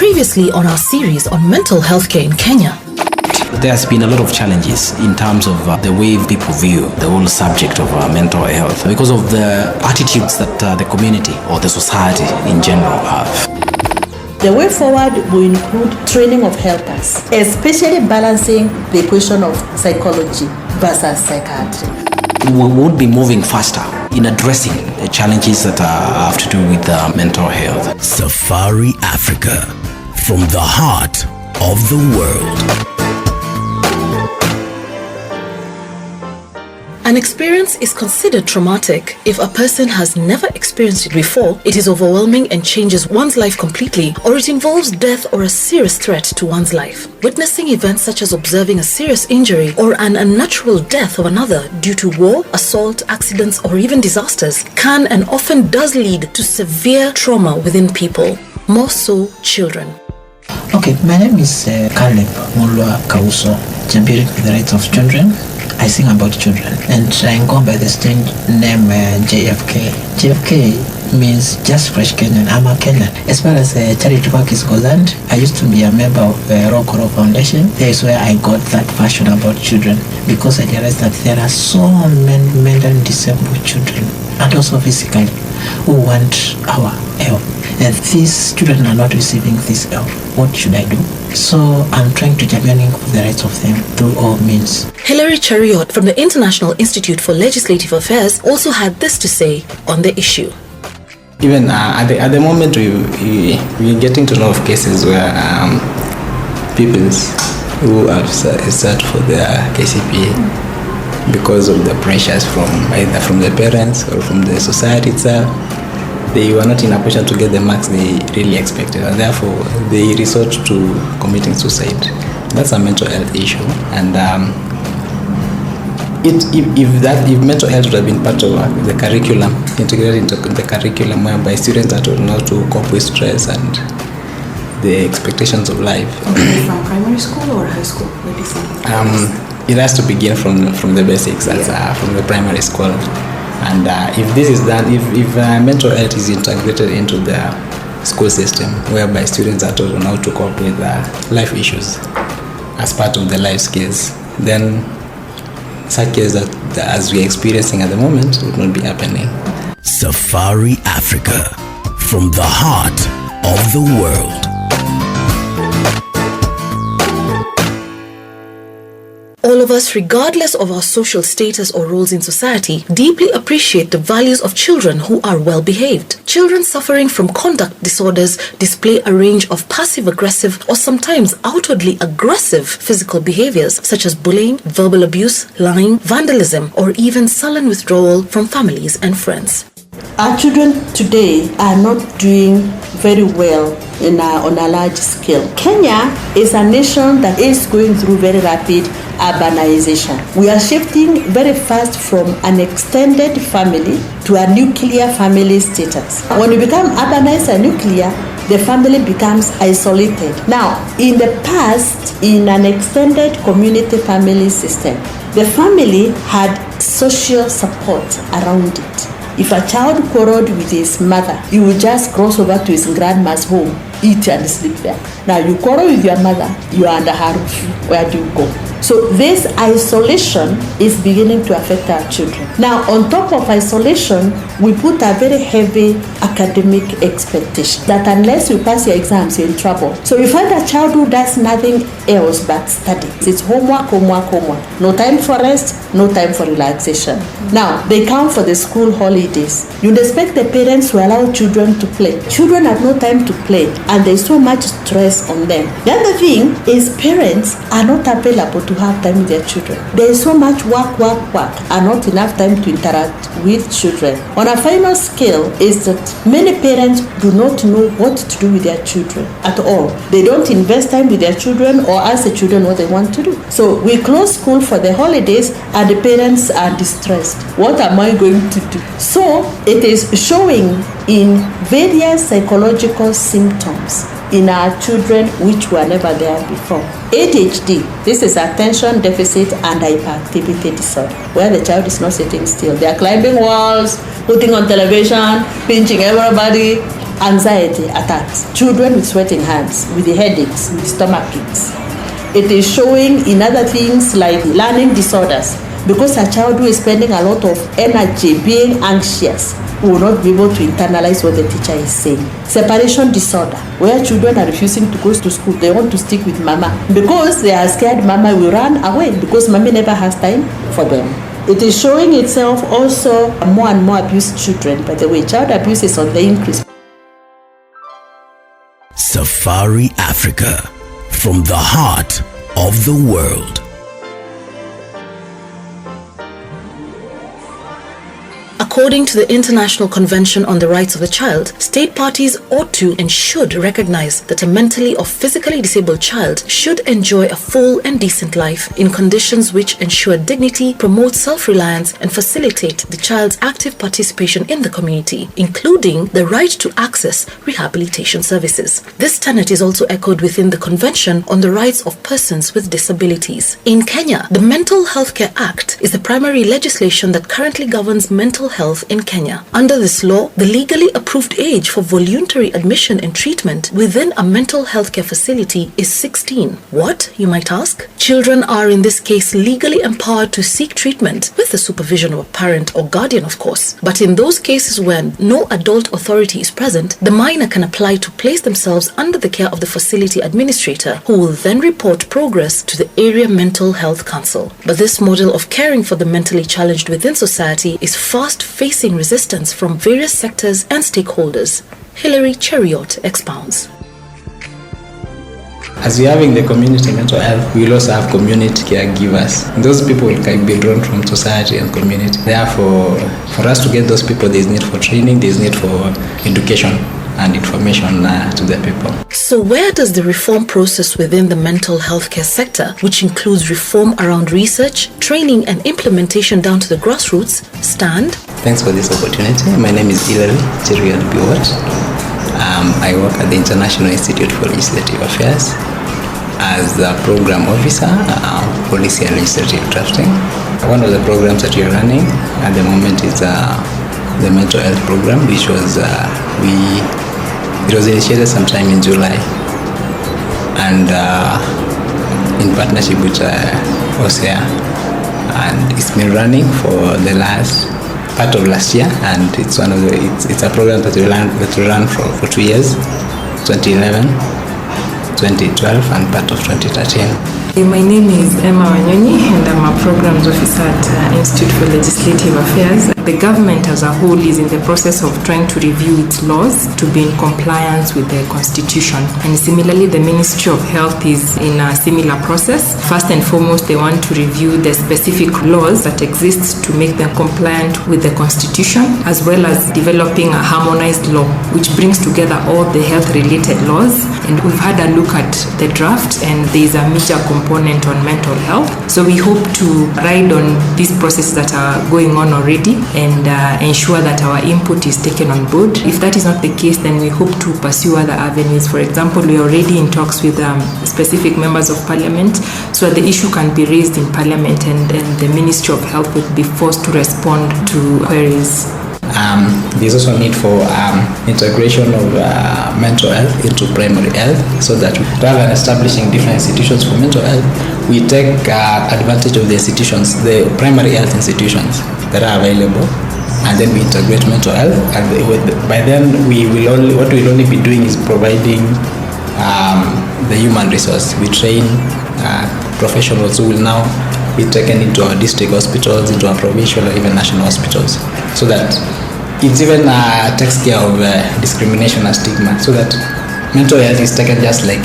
Previously on our series on mental health care in Kenya. There's been a lot of challenges in terms of the way people view the whole subject of mental health because of the attitudes that the community or the society in general have. The way forward will include training of helpers, especially balancing the equation of psychology versus psychiatry. We would be moving faster in addressing the challenges that have to do with mental health. Safari Africa, from the heart of the world. An experience is considered traumatic if a person has never experienced it before, it is overwhelming and changes one's life completely, or it involves death or a serious threat to one's life. Witnessing events such as observing a serious injury or an unnatural death of another due to war, assault, accidents, or even disasters can and often does lead to severe trauma within people, more so children. Okay, my name is Caleb Mulwa Kauso, championing the rights of children. I sing about children, and I go by the stage name JFK. JFK means Just Fresh Kenyan. I'm a Kenyan. As far as charity work is concerned, I used to be a member of the Rockoro Foundation. There is where I got that passion about children, because I realized that there are so many mentally disabled children, and also physically, who want our help. And these children are not receiving this help. What should I do? So I'm trying to champion for the rights of them through all means. Hilary Chariot from the International Institute for Legislative Affairs also had this to say on the issue. Even at the moment, we're getting to know of cases where pupils who have searched for their KCPA because of the pressures from either from the parents or from the society itself, they were not in a position to get the marks they really expected, and therefore they resort to committing suicide. That's a mental health issue, and if mental health would have been part of the curriculum, integrated into the curriculum, whereby students are taught how to cope with stress and the expectations of life. Okay, from primary school or high school? Maybe it has to begin from the basics, from the primary school. And if this is done, if mental health is integrated into the school system, whereby students are taught on how to cope with life issues as part of the life skills, then such cases that as we're experiencing at the moment would not be happening. Safari Africa, from the heart of the world. All of us, regardless of our social status or roles in society, deeply appreciate the values of children who are well behaved. Children suffering from conduct disorders display a range of passive-aggressive or sometimes outwardly aggressive physical behaviors such as bullying, verbal abuse, lying, vandalism, or even sullen withdrawal from families and friends. Our children today are not doing very well on a large scale. Kenya is a nation that is going through very rapid urbanization. We are shifting very fast from an extended family to a nuclear family status. When we become urbanized and nuclear, the family becomes isolated. Now, in the past, in an extended community family system, the family had social support around it. If a child quarreled with his mother, he would just cross over to his grandma's home, eat and sleep there. Now you quarrel with your mother, you are under her roof. Where do you go? So this isolation is beginning to affect our children. Now on top of isolation, we put a very heavy academic expectation that unless you pass your exams, you're in trouble. So you find a child who does nothing else but study. It's homework, homework, homework. No time for rest, no time for relaxation. Now they come for the school holidays. You'd expect the parents to allow children to play. Children have no time to play, and there's so much stress on them. The other thing is parents are not available to have time with their children. There is so much work, and not enough time to interact with children. On a final scale is that many parents do not know what to do with their children at all. They don't invest time with their children or ask the children what they want to do. So we close school for the holidays and the parents are distressed. What am I going to do? So it is showing in various psychological symptoms in our children which were never there before. ADHD, this is attention deficit and hyperactivity disorder, where the child is not sitting still. They are climbing walls, putting on television, pinching everybody, anxiety attacks, children with sweating hands, with the headaches, with stomach aches. It is showing in other things like learning disorders, because a child who is spending a lot of energy being anxious will not be able to internalize what the teacher is saying. Separation disorder, where children are refusing to go to school. They want to stick with mama because they are scared mama will run away because mommy never has time for them. It is showing itself also more and more abused children. By the way, child abuse is on the increase. Safari Africa, from the heart of the world. According to the International Convention on the Rights of the Child, state parties ought to and should recognize that a mentally or physically disabled child should enjoy a full and decent life in conditions which ensure dignity, promote self-reliance, and facilitate the child's active participation in the community, including the right to access rehabilitation services. This tenet is also echoed within the Convention on the Rights of Persons with Disabilities. In Kenya, the Mental Healthcare Act is the primary legislation that currently governs mental health in Kenya. Under this law, the legally approved age for voluntary admission and treatment within a mental health care facility is 16. What, you might ask? Children are in this case legally empowered to seek treatment with the supervision of a parent or guardian, of course. But in those cases when no adult authority is present, the minor can apply to place themselves under the care of the facility administrator, who will then report progress to the area mental health council. But this model of caring for the mentally challenged within society is fast facing resistance from various sectors and stakeholders. Hilary Cheriot expounds. As we have in the community mental health, we will also have community caregivers. Those people can be drawn from society and community. Therefore, for us to get those people, there is need for training, there is need for education and information to the people. So where does the reform process within the mental health care sector, which includes reform around research, training and implementation down to the grassroots, stand? Thanks for this opportunity. My name is Hilary Cheriot. I work at the International Institute for Legislative Affairs as a program officer, policy and legislative drafting. One of the programs that we are running at the moment is the mental health program, which was it was initiated sometime in July, and in partnership with OSEA, and it's been running for the last part of last year, and it's a program that we ran for 2 years, 2011, 2012, and part of 2013. My name is Emma Wanyonyi, and I'm a programs officer at Institute for Legislative Affairs. The government as a whole is in the process of trying to review its laws to be in compliance with the Constitution. And similarly, the Ministry of Health is in a similar process. First and foremost, they want to review the specific laws that exist to make them compliant with the Constitution, as well as developing a harmonized law, which brings together all the health-related laws. And we've had a look at the draft, and there's a major component on mental health. So we hope to ride on these processes that are going on already and ensure that our input is taken on board. If that is not the case, then we hope to pursue other avenues. For example, we are already in talks with specific members of parliament, so the issue can be raised in parliament, and the Ministry of Health will be forced to respond to queries. There's also a need for integration of mental health into primary health, so that rather than establishing different institutions for mental health, we take advantage of the institutions, the primary health institutions that are available, and then we integrate mental health. And by then, what we'll only be doing is providing the human resource. We train professionals who will now be taken into our district hospitals, into our provincial or even national hospitals, so that it even takes care of discrimination and stigma, so that mental health is taken just like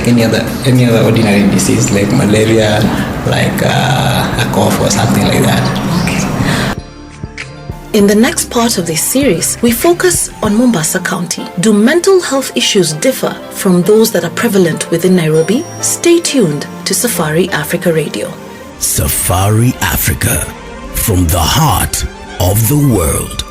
any other ordinary disease, like malaria, like a cough or something like that. In the next part of this series, we focus on Mombasa County. Do mental health issues differ from those that are prevalent within Nairobi? Stay tuned to Safari Africa Radio. Safari Africa, from the heart of the world.